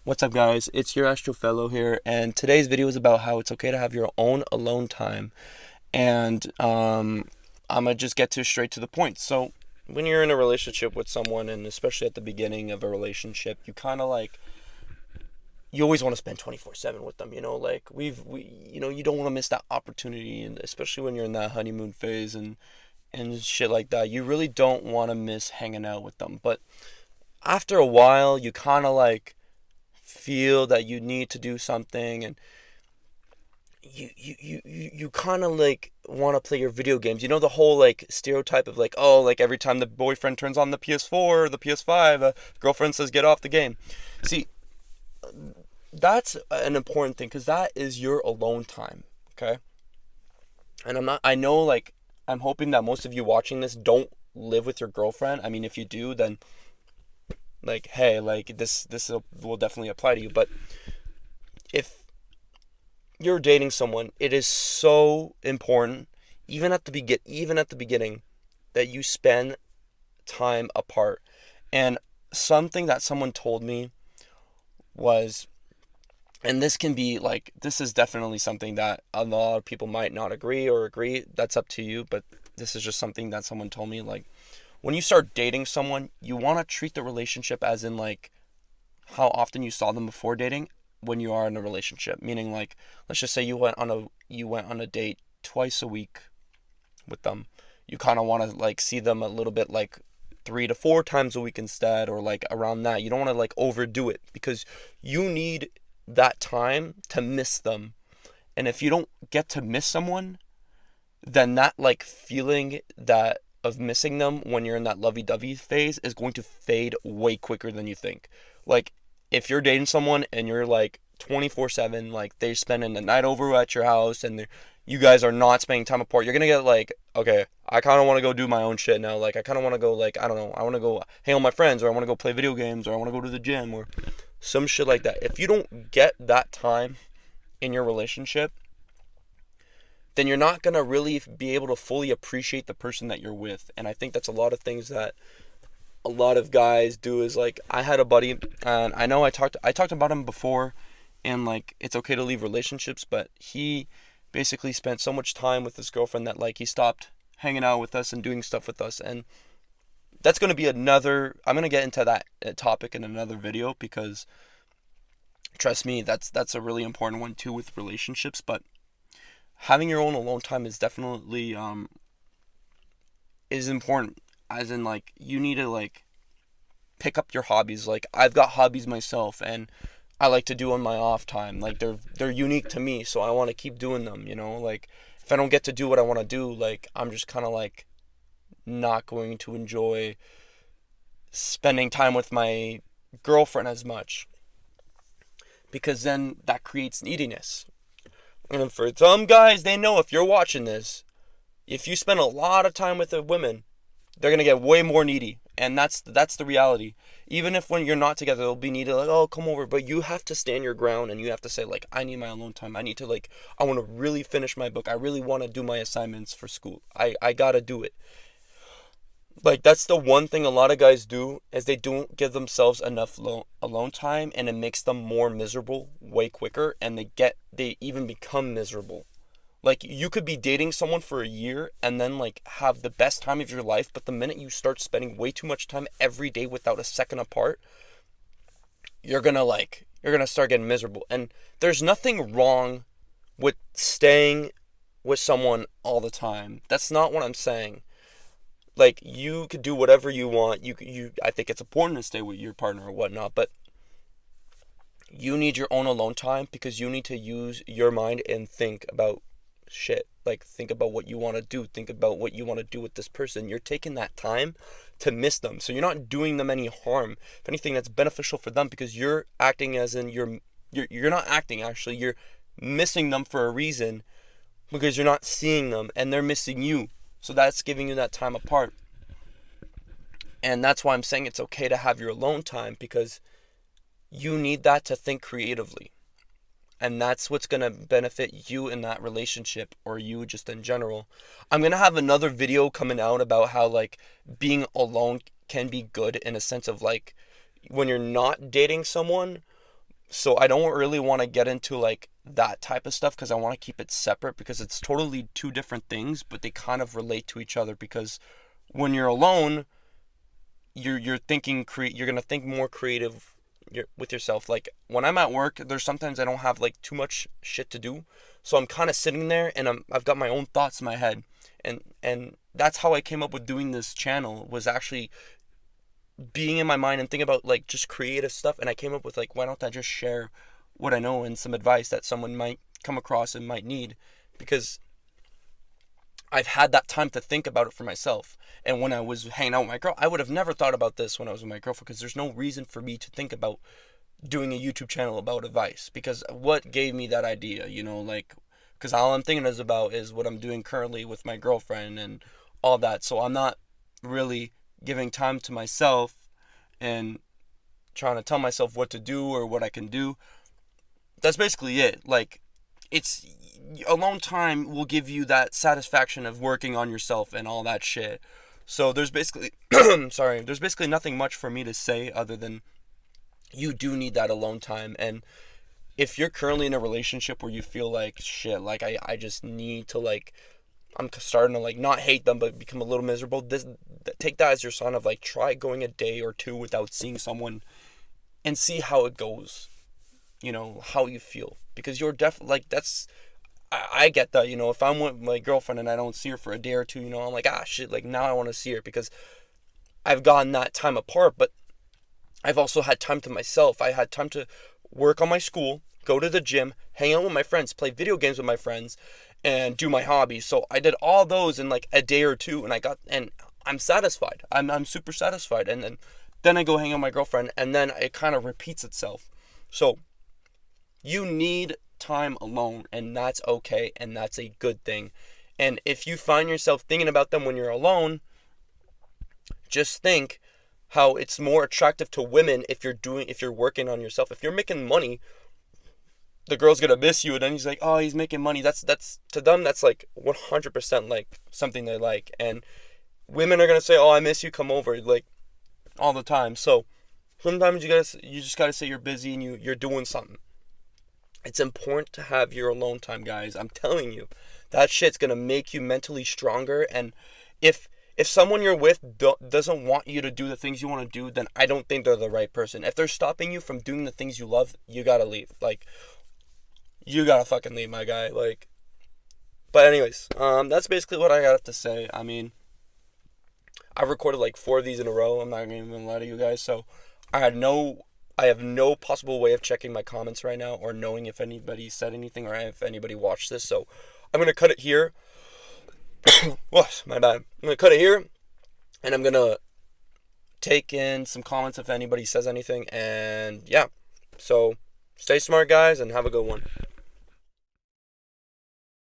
What's up, guys? It's your Astro Fellow here, and today's video is about how it's okay to have your own alone time. And I'm gonna just get to straight to the point. So, when you're in a relationship with someone, and especially at the beginning of a relationship, you kind of like you always want to spend 24/7 with them. You don't want to miss that opportunity, and especially when you're in that honeymoon phase and shit like that. You really don't want to miss hanging out with them. But after a while, you kind of like feel that you need to do something, and you kind of like want to play your video games. You know, the whole like stereotype of like, oh, like every time the boyfriend turns on the PS4 or the PS5, girlfriend says get off the game. See, that's an important thing because that is your alone time. Okay. And I know, like, I'm hoping that most of you watching this don't live with your girlfriend. I mean, if you do, then like, hey, like this will definitely apply to you. But if you're dating someone, it is so important, even at the beginning, that you spend time apart. And something that someone told me was, and this can be like, this is definitely something that a lot of people might not agree or agree. That's up to you. But this is just something that someone told me. Like, when you start dating someone, you want to treat the relationship as in like how often you saw them before dating when you are in a relationship. Meaning, like, let's just say you went on a date twice a week with them. You kind of want to like see them a little bit like 3 to 4 times a week instead, or like around that. You don't want to like overdo it because you need that time to miss them. And if you don't get to miss someone, then that like feeling that of missing them when you're in that lovey-dovey phase is going to fade way quicker than you think. Like, if you're dating someone and you're like 24/7, like they're spending the night over at your house and you guys are not spending time apart, you're gonna get like, okay, I kind of want to go do my own shit now. Like, I kind of want to go, like, I don't know, I want to go hang out with my friends, or I want to go play video games, or I want to go to the gym, or some shit like that. If you don't get that time in your relationship, then you're not going to really be able to fully appreciate the person that you're with. And I think that's a lot of things that a lot of guys do. Is like, I had a buddy, and I know I talked about him before, and like, it's okay to leave relationships, but he basically spent so much time with his girlfriend that like he stopped hanging out with us and doing stuff with us. And that's going to be another, I'm going to get into that topic in another video, because trust me, that's a really important one too with relationships. But having your own alone time is definitely is important, as in like, you need to like pick up your hobbies. Like, I've got hobbies myself, and I like to do on my off time. Like, they're unique to me, so I want to keep doing them, you know? Like, if I don't get to do what I want to do, like, I'm just kind of like not going to enjoy spending time with my girlfriend as much, because then that creates neediness. And for some guys, they know, if you're watching this, if you spend a lot of time with the women, they're gonna get way more needy, and that's the reality. Even if when you're not together, they'll be needy, like, oh, come over. But you have to stand your ground, and you have to say, like, I need my alone time. I need to, like, I want to really finish my book. I really want to do my assignments for school. I gotta do it. Like, that's the one thing a lot of guys do, is they don't give themselves enough alone time, and it makes them more miserable way quicker, and they even become miserable. Like, you could be dating someone for a year and then like have the best time of your life, but the minute you start spending way too much time every day without a second apart, you're gonna start getting miserable. And there's nothing wrong with staying with someone all the time. That's not what I'm saying. Like, you could do whatever you want. I think it's important to stay with your partner or whatnot, but you need your own alone time, because you need to use your mind and think about shit. Like, think about what you want to do. Think about what you want to do with this person. You're taking that time to miss them. So you're not doing them any harm. If anything, that's beneficial for them, because you're acting as in you're not acting, actually. You're missing them for a reason, because you're not seeing them and they're missing you. So that's giving you that time apart. And that's why I'm saying it's okay to have your alone time, because you need that to think creatively. And that's what's going to benefit you in that relationship, or you just in general. I'm going to have another video coming out about how like being alone can be good, in a sense of like when you're not dating someone, So I don't really want to get into like that type of stuff because I want to keep it separate because it's totally two different things, but they kind of relate to each other because when you're alone, you're thinking you're going to think more creative with yourself. Like when I'm at work, there's sometimes I don't have like too much shit to do. So I'm kind of sitting there and I've got my own thoughts in my head. And that's how I came up with doing this channel, was actually being in my mind and thinking about like just creative stuff. And I came up with like, why don't I just share what I know and some advice that someone might come across and might need, because I've had that time to think about it for myself. And when I was hanging out with my girl, I would have never thought about this when I was with my girlfriend, because there's no reason for me to think about doing a YouTube channel about advice. Because what gave me that idea, like, because all I'm thinking is what I'm doing currently with my girlfriend and all that. So I'm not really giving time to myself and trying to tell myself what to do or what I can do. That's basically it. Like, it's alone time will give you that satisfaction of working on yourself and all that shit. So there's basically there's basically nothing much for me to say other than you do need that alone time. And if you're currently in a relationship where you feel like shit, like I just need to, like, I'm starting to like not hate them but become a little miserable, take that as your sign of like, try going a day or two without seeing someone and see how it goes, how you feel. Because you're like, that's, I get that, if I'm with my girlfriend and I don't see her for a day or two, I'm like, shit, like now I want to see her because I've gotten that time apart. But I've also had time to myself. I had time to work on my school, go to the gym, hang out with my friends, play video games with my friends, and do my hobbies. So I did all those in like a day or two, and I'm satisfied. I'm super satisfied. And then I go hang out with my girlfriend, and then it kind of repeats itself. So you need time alone, and that's okay, and that's a good thing. And if you find yourself thinking about them when you're alone, just think how it's more attractive to women if you're working on yourself. If you're making money, the girl's gonna miss you, and then he's like, oh, he's making money. That's to them, that's like 100% like something they like. And women are gonna say, oh, I miss you, come over, like, all the time. So sometimes you just gotta say you're busy and you're doing something. It's important to have your alone time, guys. I'm telling you, that shit's gonna make you mentally stronger. And if someone you're with doesn't want you to do the things you want to do, then I don't think they're the right person. If they're stopping you from doing the things you love, you gotta leave. Like, you gotta fucking leave, my guy. Like, but anyways, that's basically what I got to say. I mean, I recorded like 4 of these in a row. I'm not gonna even lie to you guys. So I have no possible way of checking my comments right now or knowing if anybody said anything or if anybody watched this. So I'm gonna cut it here. What? My bad. I'm gonna cut it here, and I'm gonna take in some comments if anybody says anything. And yeah, so stay smart, guys, and have a good one.